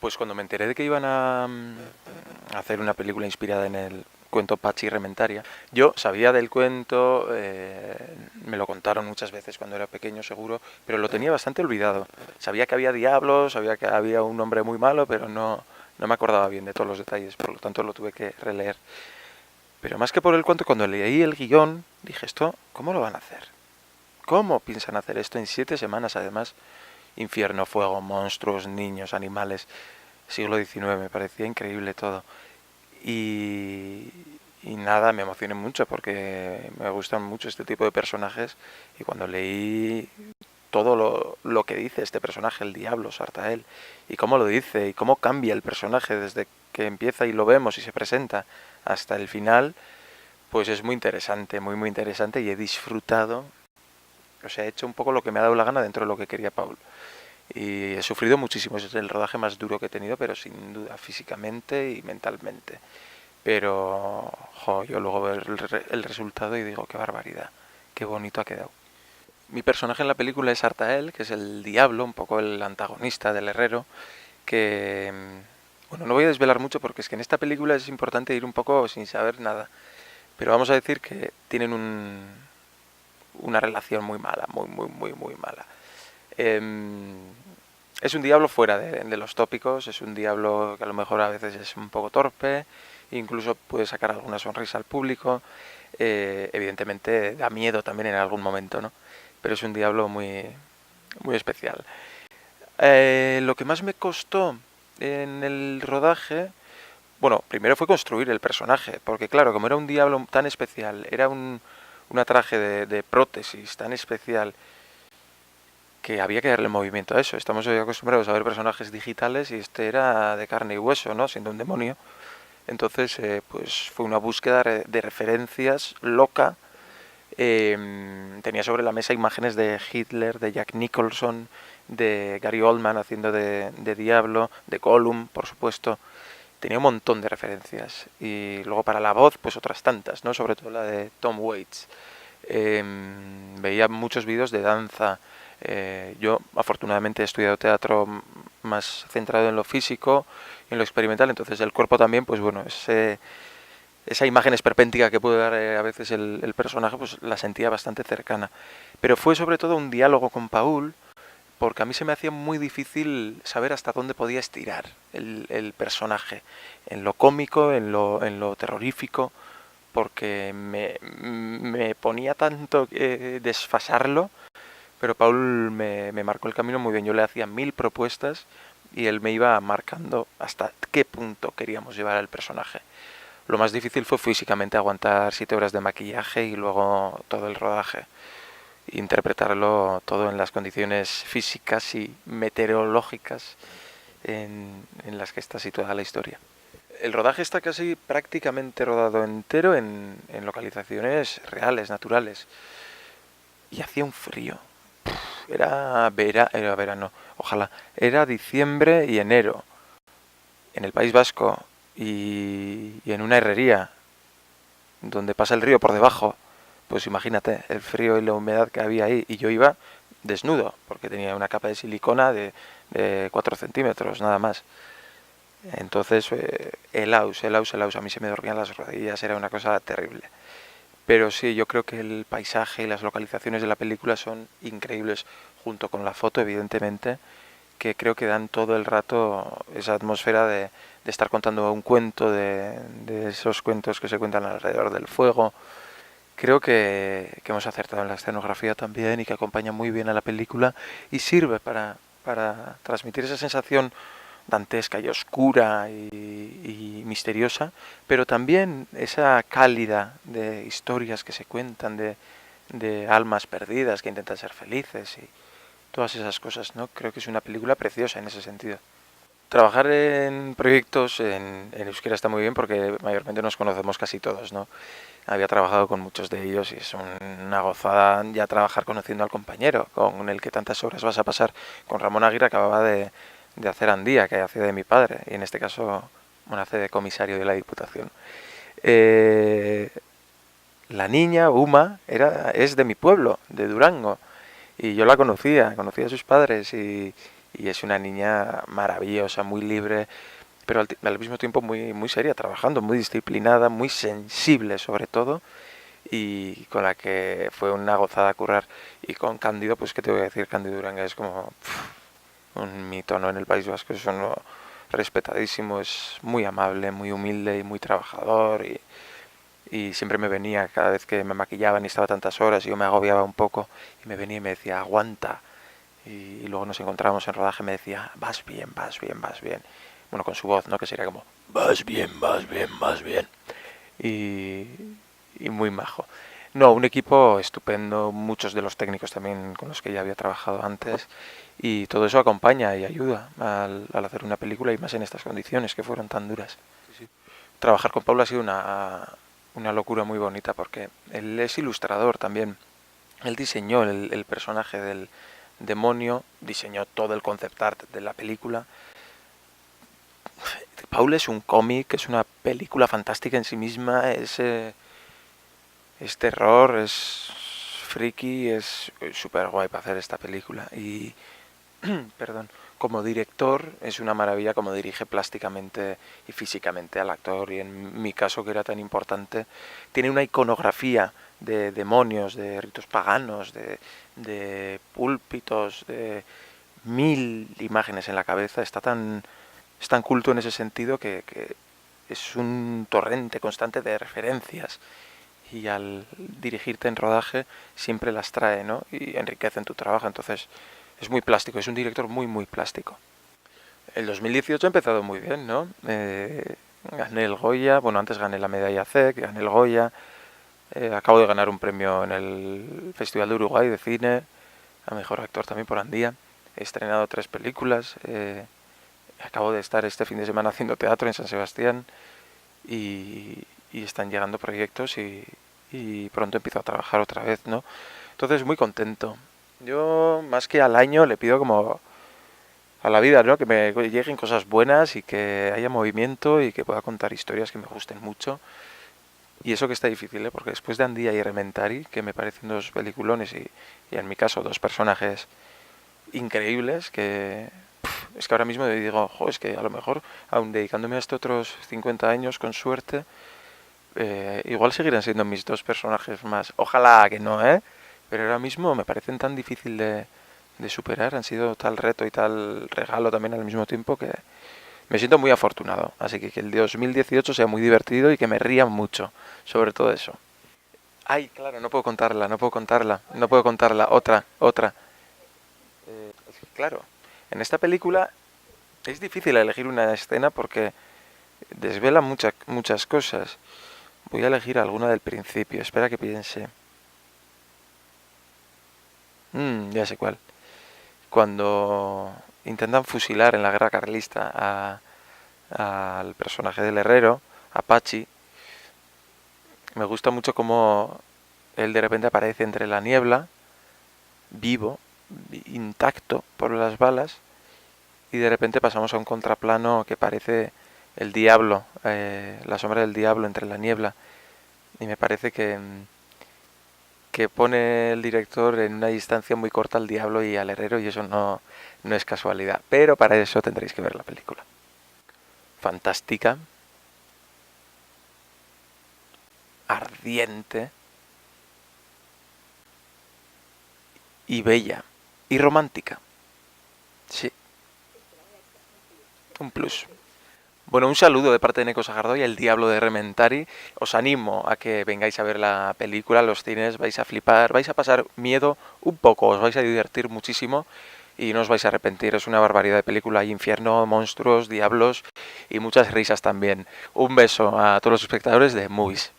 Pues cuando me enteré de que iban a hacer una película inspirada en el cuento Pachi Rementaria, yo sabía del cuento, me lo contaron muchas veces cuando era pequeño seguro, pero lo tenía bastante olvidado. Sabía que había diablos, sabía que había un hombre muy malo, pero no me acordaba bien de todos los detalles, por lo tanto lo tuve que releer. Pero más que por el cuento, cuando leí el guión, dije, esto, ¿cómo lo van a hacer? ¿Cómo piensan hacer esto en 7 semanas además? Infierno, fuego, monstruos, niños, animales, siglo XIX, me parecía increíble todo. Y, y nada, me emocioné mucho porque me gustan mucho este tipo de personajes y cuando leí todo lo que dice este personaje, el diablo, Sartael, y cómo lo dice y cómo cambia el personaje desde que empieza y lo vemos y se presenta hasta el final, pues es muy interesante, muy interesante y he disfrutado, o sea, he hecho un poco lo que me ha dado la gana dentro de lo que quería Paul. Y he sufrido muchísimo, es el rodaje más duro que he tenido, pero sin duda físicamente y mentalmente. Pero yo luego veo el resultado y digo, qué barbaridad, qué bonito ha quedado. Mi personaje en la película es Artael, que es el diablo, un poco el antagonista del herrero, que... Bueno, no voy a desvelar mucho porque es que en esta película es importante ir un poco sin saber nada. Pero vamos a decir que tienen una relación muy mala, muy mala. Eh, es un diablo fuera de los tópicos, es un diablo que a lo mejor a veces es un poco torpe, incluso puede sacar alguna sonrisa al público, evidentemente da miedo también en algún momento, ¿no? Pero es un diablo muy especial. Lo que más me costó en el rodaje, bueno, primero fue construir el personaje, porque claro, como era un diablo tan especial, era una traje de prótesis tan especial que había que darle movimiento a eso. Estamos hoy acostumbrados a ver personajes digitales y este era de carne y hueso, ¿no? Siendo un demonio. Entonces, pues fue una búsqueda de referencias loca. Tenía sobre la mesa imágenes de Hitler, de Jack Nicholson, de Gary Oldman haciendo de Diablo, de Gollum, por supuesto. Tenía un montón de referencias. Y luego para la voz, pues otras tantas, ¿no? Sobre todo la de Tom Waits. Veía muchos vídeos de danza. Yo afortunadamente he estudiado teatro más centrado en lo físico y en lo experimental, entonces el cuerpo también, pues bueno, esa imagen esperpéntica que puede dar a veces el personaje, pues la sentía bastante cercana. Pero fue sobre todo un diálogo con Paul, porque a mí se me hacía muy difícil saber hasta dónde podía estirar el personaje, en lo cómico, en lo terrorífico, porque me ponía tanto desfasarlo, pero Paul me marcó el camino muy bien. Yo le hacía 1000 propuestas y él me iba marcando hasta qué punto queríamos llevar al personaje. Lo más difícil fue físicamente aguantar 7 horas de maquillaje y luego todo el rodaje. Interpretarlo todo en las condiciones físicas y meteorológicas en las que está situada la historia. El rodaje está casi prácticamente rodado entero en localizaciones reales, naturales. Y hacía un frío. Era verano, ojalá. Era diciembre y enero en el País Vasco y en una herrería donde pasa el río por debajo. Pues imagínate el frío y la humedad que había ahí. Y yo iba desnudo porque tenía una capa de silicona de 4 centímetros, nada más. Entonces, helaos. A mí se me dormían las rodillas, era una cosa terrible. Pero sí, yo creo que el paisaje y las localizaciones de la película son increíbles, junto con la foto, evidentemente, que creo que dan todo el rato esa atmósfera de estar contando un cuento, de esos cuentos que se cuentan alrededor del fuego. Creo que hemos acertado en la escenografía también y que acompaña muy bien a la película y sirve para transmitir esa sensación dantesca y oscura y misteriosa, pero también esa cálida de historias que se cuentan, de almas perdidas que intentan ser felices y todas esas cosas, ¿no? Creo que es una película preciosa en ese sentido. Trabajar en proyectos en euskera está muy bien porque mayormente nos conocemos casi todos, ¿no? Había trabajado con muchos de ellos y es una gozada ya trabajar conociendo al compañero con el que tantas horas vas a pasar. Con Ramón Aguirre acababa de hacer Andía, que hacía de mi padre, y en este caso, bueno, hace de comisario de la Diputación. Eh, la niña, Uma, es de mi pueblo, de Durango, y yo la conocía a sus padres y es una niña maravillosa, muy libre, pero al mismo tiempo muy, muy seria, trabajando, muy disciplinada, muy sensible sobre todo, y con la que fue una gozada currar. Y con Cándido, pues qué te voy a decir, Cándido Uranga es como un mito, ¿no? En el País Vasco es uno respetadísimo, es muy amable, muy humilde y muy trabajador, y siempre me venía cada vez que me maquillaban y estaba tantas horas y yo me agobiaba un poco y me venía y me decía aguanta, y luego nos encontrábamos en rodaje y me decía vas bien, vas bien, vas bien, bueno, con su voz, ¿no? Que sería como vas bien, vas bien, vas bien, y, y muy majo. No, un equipo estupendo, muchos de los técnicos también con los que ya había trabajado antes, y todo eso acompaña y ayuda al hacer una película, y más en estas condiciones que fueron tan duras. Sí, sí. Trabajar con Pablo ha sido una locura muy bonita porque él es ilustrador también. Él diseñó el personaje del demonio, diseñó todo el concept art de la película. Paul es un cómic, es una película fantástica en sí misma, es terror, es friki, es súper guay para hacer esta película. Y, perdón, como director es una maravilla como dirige plásticamente y físicamente al actor, y en mi caso, que era tan importante, tiene una iconografía de demonios, de ritos paganos, de púlpitos, de mil imágenes en la cabeza. Es tan culto en ese sentido que es un torrente constante de referencias, y al dirigirte en rodaje siempre las trae, ¿no? Y enriquecen tu trabajo. Entonces es muy plástico, es un director muy, muy plástico. El 2018 ha empezado muy bien, ¿no? Gané el Goya, bueno, antes gané la medalla C, gané el Goya, acabo de ganar un premio en el Festival de Uruguay de Cine, a Mejor Actor también por Andía. He estrenado 3 películas, acabo de estar este fin de semana haciendo teatro en San Sebastián, y están llegando proyectos, y pronto empiezo a trabajar otra vez, ¿no? Entonces muy contento. Yo más que al año le pido como a la vida, ¿no? Que me lleguen cosas buenas y que haya movimiento y que pueda contar historias que me gusten mucho. Y eso que está difícil, ¿eh? Porque después de Andía y Elementary, que me parecen 2 peliculones y en mi caso 2 personajes increíbles, que es que ahora mismo digo, jo, es que a lo mejor, aun dedicándome a esto otros 50 años con suerte, igual seguirán siendo mis 2 personajes más. Ojalá que no, ¿eh? Pero ahora mismo me parecen tan difícil de superar, han sido tal reto y tal regalo también al mismo tiempo, que me siento muy afortunado. Así que el 2018 sea muy divertido y que me ría mucho sobre todo eso. Ay, claro, no puedo contarla, no puedo contarla, no puedo contarla. Otra. Es que, claro, en esta película es difícil elegir una escena porque desvela muchas cosas. Voy a elegir alguna del principio, espera que piense. Ya sé cuál. Cuando intentan fusilar en la guerra carlista al personaje del herrero, a Pachi, me gusta mucho cómo él de repente aparece entre la niebla, vivo, intacto por las balas, y de repente pasamos a un contraplano que parece el diablo, la sombra del diablo entre la niebla, y me parece que pone el director en una distancia muy corta al diablo y al herrero, y eso no es casualidad, pero para eso tendréis que ver la película. Fantástica, ardiente y bella y romántica. Sí, un plus. Bueno, un saludo de parte de Neko Sagardo y el Diablo de Rementari. Os animo a que vengáis a ver la película a los cines, vais a flipar, vais a pasar miedo un poco, os vais a divertir muchísimo y no os vais a arrepentir. Es una barbaridad de película, hay infierno, monstruos, diablos y muchas risas también. Un beso a todos los espectadores de Movies.